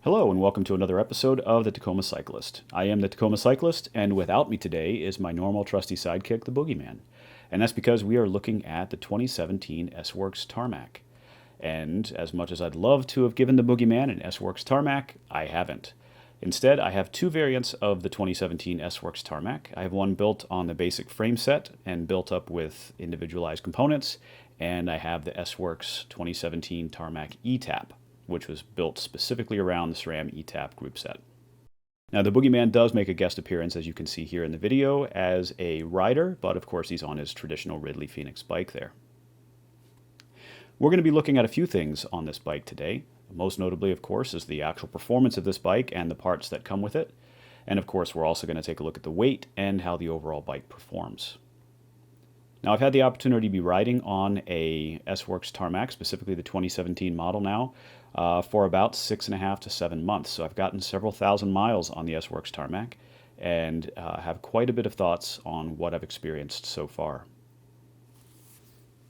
Hello and welcome to another episode of the Tacoma Cyclist. I am the Tacoma Cyclist, and without me today is my normal trusty sidekick, the Boogeyman. And that's because we are looking at the 2017 S-Works Tarmac. And as much as I'd love to have given the Boogeyman an S-Works Tarmac, I haven't. Instead, I have two variants of the 2017 S-Works Tarmac. I have one built on the basic frame set and built up with individualized components, and I have the S-Works 2017 Tarmac ETap, which was built specifically around the SRAM ETap group set. Now, the Boogeyman does make a guest appearance, as you can see here in the video, as a rider, but of course he's on his traditional Ridley Phoenix bike there. We're going to be looking at a few things on this bike today. Most notably, of course, is the actual performance of this bike and the parts that come with it. And of course, we're also going to take a look at the weight and how the overall bike performs. Now, I've had the opportunity to be riding on a S-Works Tarmac, specifically the 2017 model now, for about 6.5 to 7 months. So I've gotten several thousand miles on the S-Works Tarmac and have quite a bit of thoughts on what I've experienced so far.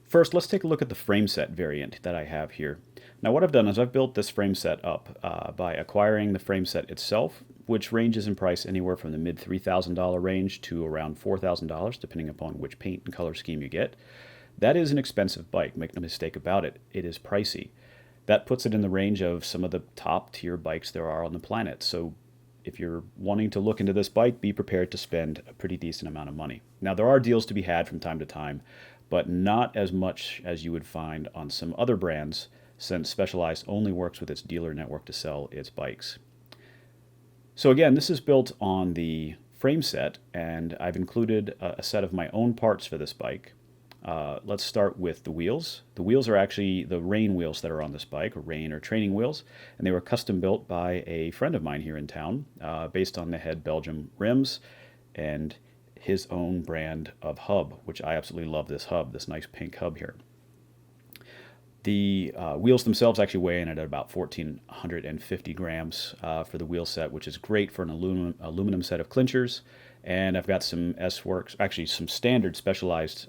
First, let's take a look at the frame set variant that I have here. Now, what I've done is I've built this frame set up by acquiring the frame set itself, which ranges in price anywhere from the mid $3,000 range to around $4,000, depending upon which paint and color scheme you get. That is an expensive bike, make no mistake about it. It is pricey. That puts it in the range of some of the top tier bikes there are on the planet. So if you're wanting to look into this bike, be prepared to spend a pretty decent amount of money. Now, there are deals to be had from time to time, but not as much as you would find on some other brands, since Specialized only works with its dealer network to sell its bikes. So again, this is built on the frame set, and I've included a set of my own parts for this bike. Let's start with the wheels. The wheels are actually the rain wheels that are on this bike, or rain or training wheels, and they were custom built by a friend of mine here in town, based on the Head Belgium rims and his own brand of hub, which I absolutely love this hub, this nice pink hub here. The wheels themselves actually weigh in at about 1,450 grams for the wheel set, which is great for an aluminum set of clinchers. And I've got some S-Works, actually some standard Specialized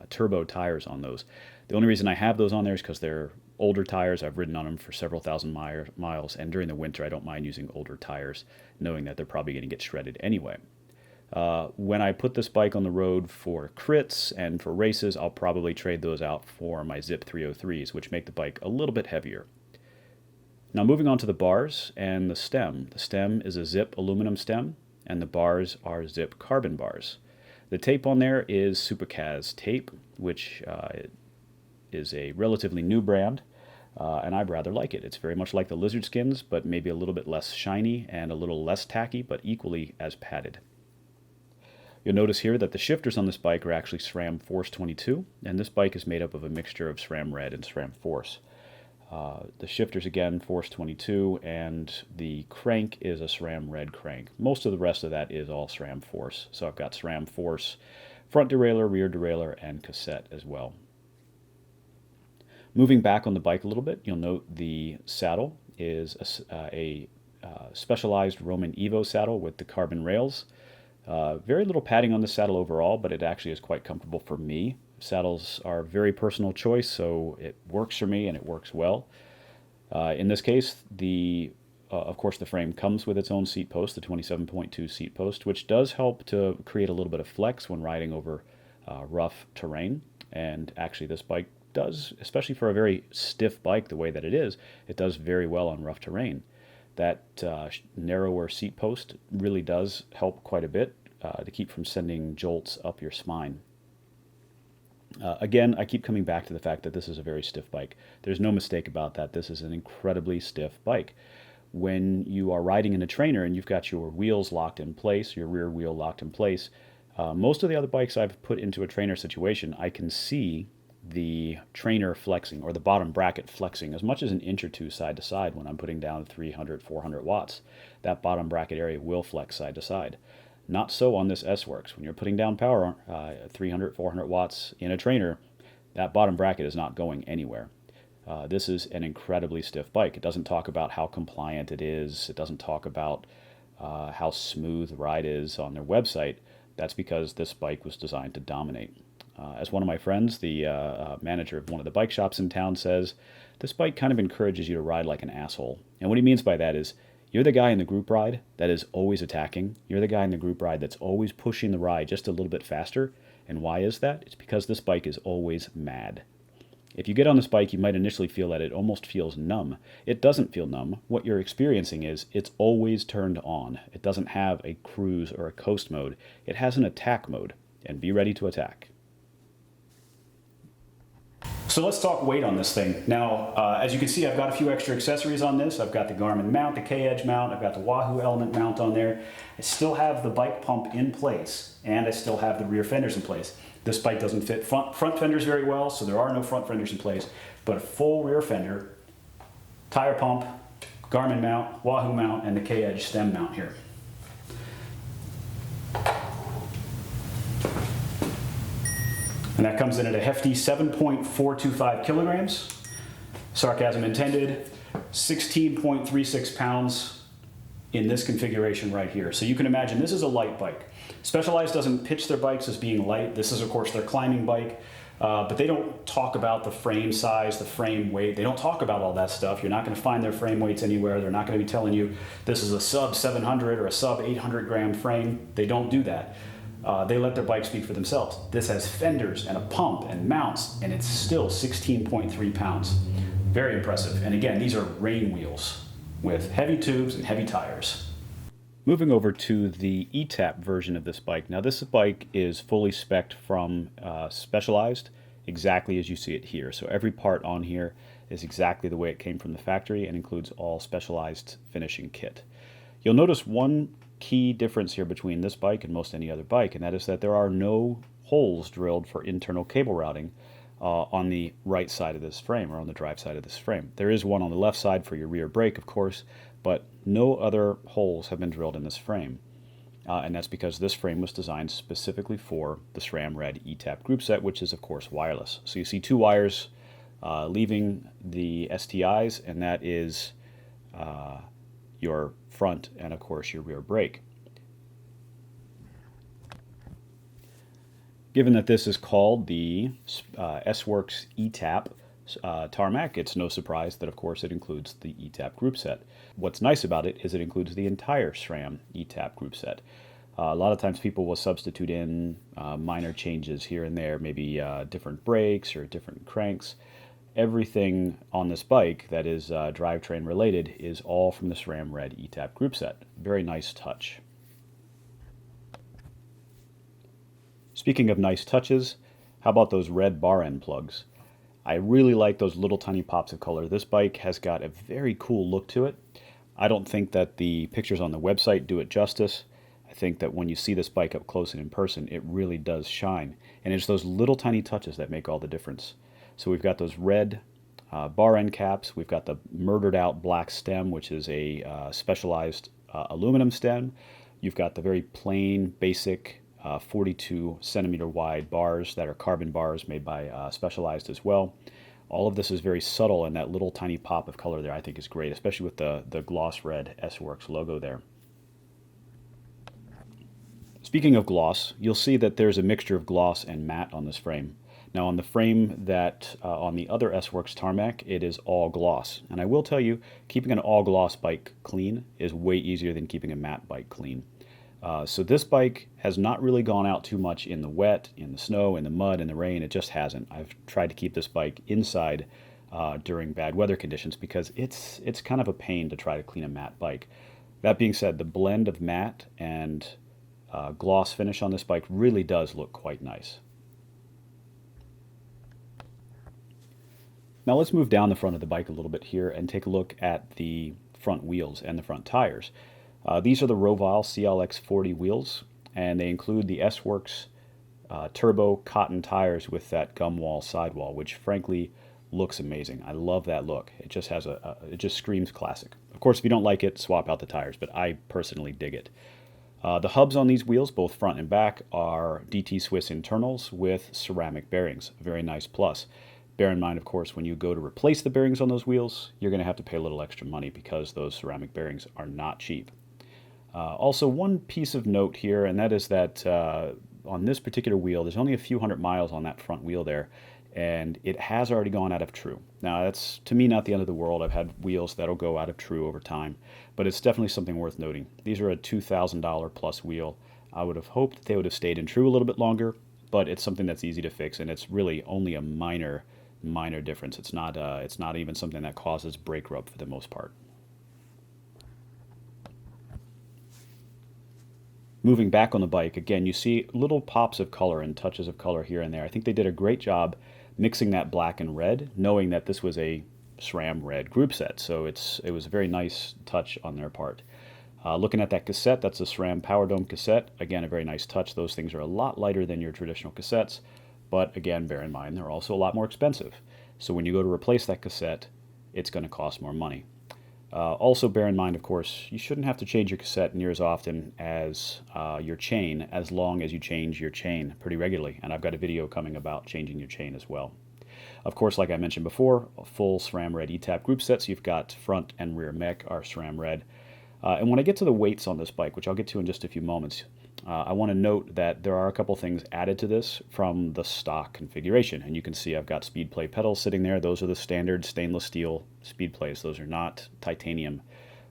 turbo tires on those. The only reason I have those on there is because they're older tires. I've ridden on them for several thousand miles, and during the winter I don't mind using older tires, knowing that they're probably going to get shredded anyway. When I put this bike on the road for crits and for races, I'll probably trade those out for my Zip 303s, which make the bike a little bit heavier. Now, moving on to the bars and the stem. The stem is a Zip aluminum stem, and the bars are Zip carbon bars. The tape on there is Supercaz tape, which is a relatively new brand, and I rather like it. It's very much like the Lizard Skins, but maybe a little bit less shiny and a little less tacky, but equally as padded. You'll notice here that the shifters on this bike are actually SRAM Force 22, and this bike is made up of a mixture of SRAM Red and SRAM Force. The shifters, again, Force 22, and the crank is a SRAM Red crank. Most of the rest of that is all SRAM Force. So I've got SRAM Force front derailleur, rear derailleur, and cassette as well. Moving back on the bike a little bit, you'll note the saddle is a Specialized Roman Evo saddle with the carbon rails. Very little padding on the saddle overall, but it actually is quite comfortable for me. Saddles are a very personal choice, so it works for me and it works well. In this case, of course, the frame comes with its own seat post, the 27.2 seat post, which does help to create a little bit of flex when riding over rough terrain. And actually, this bike does, especially for a very stiff bike the way that it does very well on rough terrain. That narrower seat post really does help quite a bit to keep from sending jolts up your spine. Again, I keep coming back to the fact that this is a very stiff bike. There's no mistake about that. This is an incredibly stiff bike. When you are riding in a trainer and you've got your wheels locked in place, your rear wheel locked in place, most of the other bikes I've put into a trainer situation, I can see the trainer flexing, or the bottom bracket flexing, as much as an inch or two side to side when I'm putting down 300, 400 watts. That bottom bracket area will flex side to side. Not so on this S-Works. When you're putting down power, 300, 400 watts in a trainer, that bottom bracket is not going anywhere. This is an incredibly stiff bike. It doesn't talk about how compliant it is. It doesn't talk about how smooth the ride is on their website. That's because this bike was designed to dominate. As one of my friends, the manager of one of the bike shops in town, says, this bike kind of encourages you to ride like an asshole. And what he means by that is, you're the guy in the group ride that is always attacking. You're the guy in the group ride that's always pushing the ride just a little bit faster. And why is that? It's because this bike is always mad. If you get on this bike, you might initially feel that it almost feels numb. It doesn't feel numb. What you're experiencing is it's always turned on. It doesn't have a cruise or a coast mode. It has an attack mode, and be ready to attack. So let's talk weight on this thing. Now, as you can see, I've got a few extra accessories on this. I've got the Garmin mount, the K-Edge mount, I've got the Wahoo element mount on there. I still have the bike pump in place, and I still have the rear fenders in place. This bike doesn't fit front fenders very well, so there are no front fenders in place, but a full rear fender, tire pump, Garmin mount, Wahoo mount, and the K-Edge stem mount here. And that comes in at a hefty 7.425 kilograms. Sarcasm intended, 16.36 pounds in this configuration right here. So you can imagine this is a light bike. Specialized doesn't pitch their bikes as being light. This is, of course, their climbing bike, but they don't talk about the frame size, the frame weight. They don't talk about all that stuff. You're not going to find their frame weights anywhere. They're not going to be telling you this is a sub 700 or a sub 800 gram frame. They don't do that. They let their bike speak for themselves. This has fenders and a pump and mounts, and it's still 16.3 pounds. Very impressive. And again, these are rain wheels with heavy tubes and heavy tires. Moving over to the ETap version of this bike. Now this bike is fully spec'd from Specialized, exactly as you see it here. So every part on here is exactly the way it came from the factory and includes all Specialized finishing kit. You'll notice one key difference here between this bike and most any other bike, and that is that there are no holes drilled for internal cable routing on the right side of this frame, or on the drive side of this frame. There is one on the left side for your rear brake, of course, but no other holes have been drilled in this frame. And that's because this frame was designed specifically for the SRAM Red ETap group set, which is, of course, wireless. So you see two wires leaving the STIs, and that is your front and, of course, your rear brake. Given that this is called the S-Works ETap Tarmac, it's no surprise that, of course, it includes the ETap group set. What's nice about it is it includes the entire SRAM ETap group set. A lot of times people will substitute in minor changes here and there, maybe different brakes or different cranks. Everything on this bike that is drivetrain related is all from the SRAM Red ETap group set. Very nice touch. Speaking of nice touches, how about those red bar end plugs? I really like those little tiny pops of color. This bike has got a very cool look to it. I don't think that the pictures on the website do it justice. I think that when you see this bike up close and in person, it really does shine. And it's those little tiny touches that make all the difference. So we've got those red bar end caps. We've got the murdered out black stem, which is a specialized aluminum stem. You've got the very plain, basic 42 centimeter wide bars that are carbon bars made by Specialized as well. All of this is very subtle, and that little tiny pop of color there I think is great, especially with the gloss red S-Works logo there. Speaking of gloss, you'll see that there's a mixture of gloss and matte on this frame. Now on the frame that on the other S-Works Tarmac, it is all gloss. And I will tell you, keeping an all gloss bike clean is way easier than keeping a matte bike clean. So this bike has not really gone out too much in the wet, in the snow, in the mud, in the rain. It just hasn't. I've tried to keep this bike inside during bad weather conditions because it's kind of a pain to try to clean a matte bike. That being said, the blend of matte and gloss finish on this bike really does look quite nice. Now let's move down the front of the bike a little bit here and take a look at the front wheels and the front tires. These are the Roval CLX 40 wheels, and they include the S-Works turbo cotton tires with that gum wall sidewall, which frankly looks amazing. I love that look. It just has it just screams classic. Of course, if you don't like it, swap out the tires, but I personally dig it. The hubs on these wheels, both front and back, are DT Swiss internals with ceramic bearings. A very nice plus. Bear in mind, of course, when you go to replace the bearings on those wheels, you're going to have to pay a little extra money because those ceramic bearings are not cheap. Also, one piece of note here, and that is that on this particular wheel, there's only a few hundred miles on that front wheel there, and it has already gone out of true. Now, that's, to me, not the end of the world. I've had wheels that'll go out of true over time, but it's definitely something worth noting. These are a $2,000 plus wheel. I would have hoped they would have stayed in true a little bit longer, but it's something that's easy to fix, and it's really only a minor difference. It's not even something that causes brake rub for the most part. Moving back on the bike, again, you see little pops of color and touches of color here and there. I think they did a great job mixing that black and red, knowing that this was a SRAM Red group set. So it was a very nice touch on their part. Looking at that cassette, that's a SRAM Power Dome cassette. Again, a very nice touch. Those things are a lot lighter than your traditional cassettes, but again, bear in mind, they're also a lot more expensive. So when you go to replace that cassette, it's going to cost more money. Also bear in mind, of course, you shouldn't have to change your cassette near as often as your chain, as long as you change your chain pretty regularly. And I've got a video coming about changing your chain as well. Of course, like I mentioned before, a full SRAM Red ETap group sets. You've got front and rear mech are SRAM Red. And when I get to the weights on this bike, which I'll get to in just a few moments, I want to note that there are a couple things added to this from the stock configuration. And you can see I've got speed play pedals sitting there. Those are the standard stainless steel speed plays. Those are not titanium,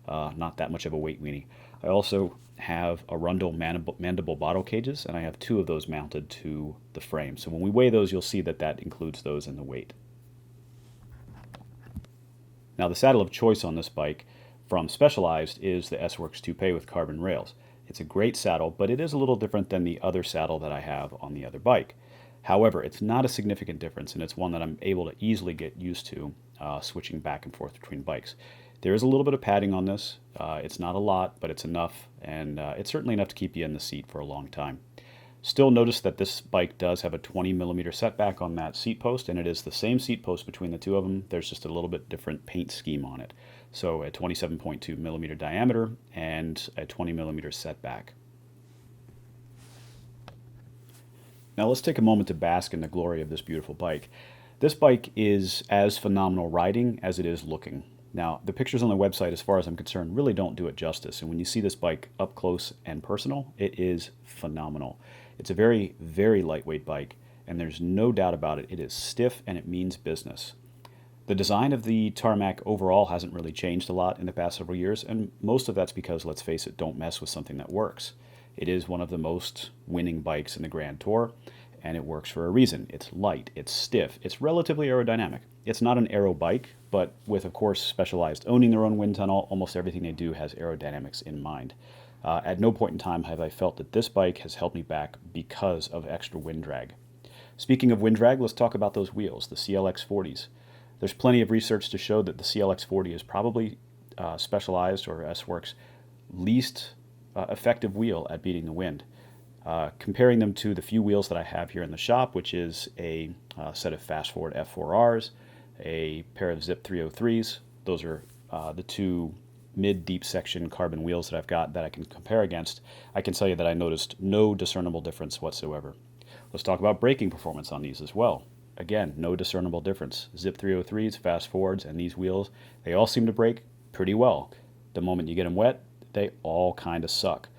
not that much of a weight weenie. I also have Arundel mandible bottle cages, and I have 2 of those mounted to the frame. So when we weigh those, you'll see that that includes those in the weight. Now, the saddle of choice on this bike from Specialized is the S-Works Toupe with carbon rails. It's a great saddle, but it is a little different than the other saddle that I have on the other bike. However, it's not a significant difference, and it's one that I'm able to easily get used to switching back and forth between bikes. There is a little bit of padding on this. It's not a lot, but it's enough, and it's certainly enough to keep you in the seat for a long time. Still notice that this bike does have a 20mm setback on that seat post, and it is the same seat post between the two of them. There's just a little bit different paint scheme on it. So a 27.2mm diameter and a 20mm setback. Now let's take a moment to bask in the glory of this beautiful bike. This bike is as phenomenal riding as it is looking. Now, the pictures on the website, as far as I'm concerned, really don't do it justice. And when you see this bike up close and personal, it is phenomenal. It's a very, very lightweight bike, and there's no doubt about it. It is stiff, and it means business. The design of the Tarmac overall hasn't really changed a lot in the past several years, and most of that's because, let's face it, don't mess with something that works. It is one of the most winning bikes in the Grand Tour, and it works for a reason. It's light, it's stiff, it's relatively aerodynamic. It's not an aero bike, but with, of course, Specialized owning their own wind tunnel, almost everything they do has aerodynamics in mind. At no point in time have I felt that this bike has held me back because of extra wind drag. Speaking of wind drag, let's talk about those wheels, the CLX40s. There's plenty of research to show that the CLX40 is probably Specialized or S-Works' least effective wheel at beating the wind. Comparing them to the few wheels that I have here in the shop, which is a set of Fast Forward F4Rs, a pair of Zip 303s. Those are the 2 mid-deep section carbon wheels that I've got that I can compare against. I can tell you that I noticed no discernible difference whatsoever. Let's talk about braking performance on these as well. Again, no discernible difference. Zip 303s, Fast Forwards, and these wheels, they all seem to brake pretty well. The moment you get them wet, they all kind of suck.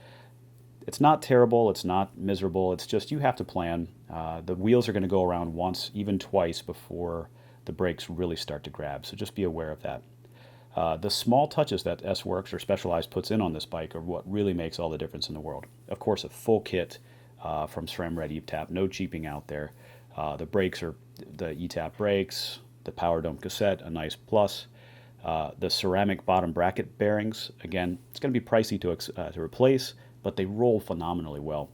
It's not terrible, it's not miserable, it's just you have to plan. The wheels are going to go around once, even twice, before the brakes really start to grab, so just be aware of that. The small touches that S-Works or Specialized puts in on this bike are what really makes all the difference in the world. Of course, a full kit from SRAM Red ETap, no cheaping out there. The brakes are the ETap brakes, the Power Dome cassette, a nice plus. The ceramic bottom bracket bearings, again, it's going to be pricey to replace, but they roll phenomenally well.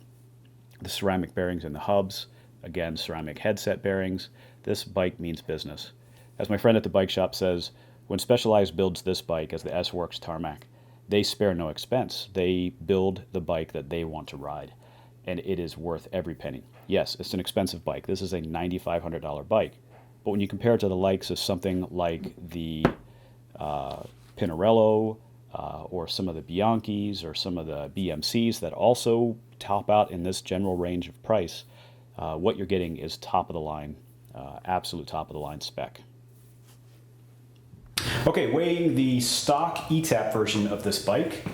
The ceramic bearings in the hubs, again, ceramic headset bearings. This bike means business. As my friend at the bike shop says, when Specialized builds this bike as the S-Works Tarmac, they spare no expense. They build the bike that they want to ride, and it is worth every penny. Yes, it's an expensive bike. This is a $9,500 bike, but when you compare it to the likes of something like the Pinarello, or some of the Bianchis or some of the BMCs that also top out in this general range of price, what you're getting is top of the line, absolute top of the line spec. Okay, weighing the stock ETap version of this bike.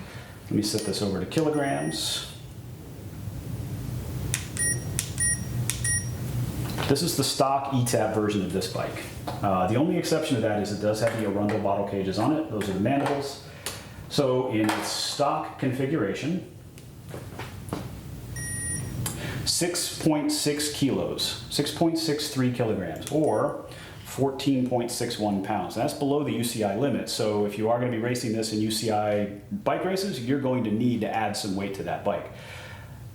Let me set this over to kilograms. This is the stock ETap version of this bike. The only exception to that is it does have the Arundel bottle cages on it. Those are the mandibles. So in its stock configuration, 6.6 kilos, 6.63 kilograms, or 14.61 pounds. That's below the UCI limit. So if you are going to be racing this in UCI bike races, you're going to need to add some weight to that bike.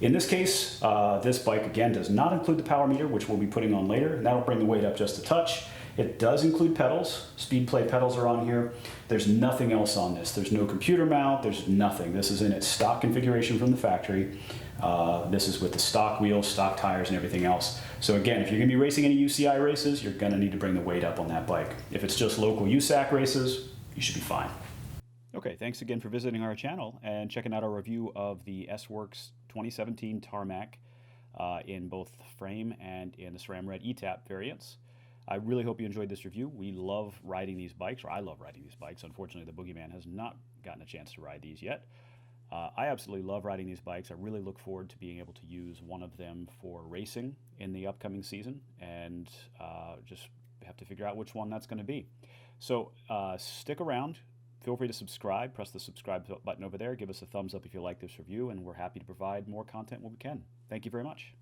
In this case, this bike again does not include the power meter, which we'll be putting on later, and that'll bring the weight up just a touch. It does include pedals. Speed plate pedals are on here. There's nothing else on this. There's no computer mount. There's nothing. This is in its stock configuration from the factory. This is with the stock wheels, stock tires, and everything else. So again, if you're going to be racing any UCI races, you're going to need to bring the weight up on that bike. If it's just local USAC races, you should be fine. Okay, thanks again for visiting our channel and checking out our review of the S-Works 2017 Tarmac in both frame and in the SRAM Red ETap variants. I really hope you enjoyed this review. We love riding these bikes, or I love riding these bikes. Unfortunately, the Boogeyman has not gotten a chance to ride these yet. I absolutely love riding these bikes. I really look forward to being able to use one of them for racing in the upcoming season, and just have to figure out which one that's going to be. So stick around. Feel free to subscribe. Press the subscribe button over there. Give us a thumbs up if you like this review, and we're happy to provide more content when we can. Thank you very much.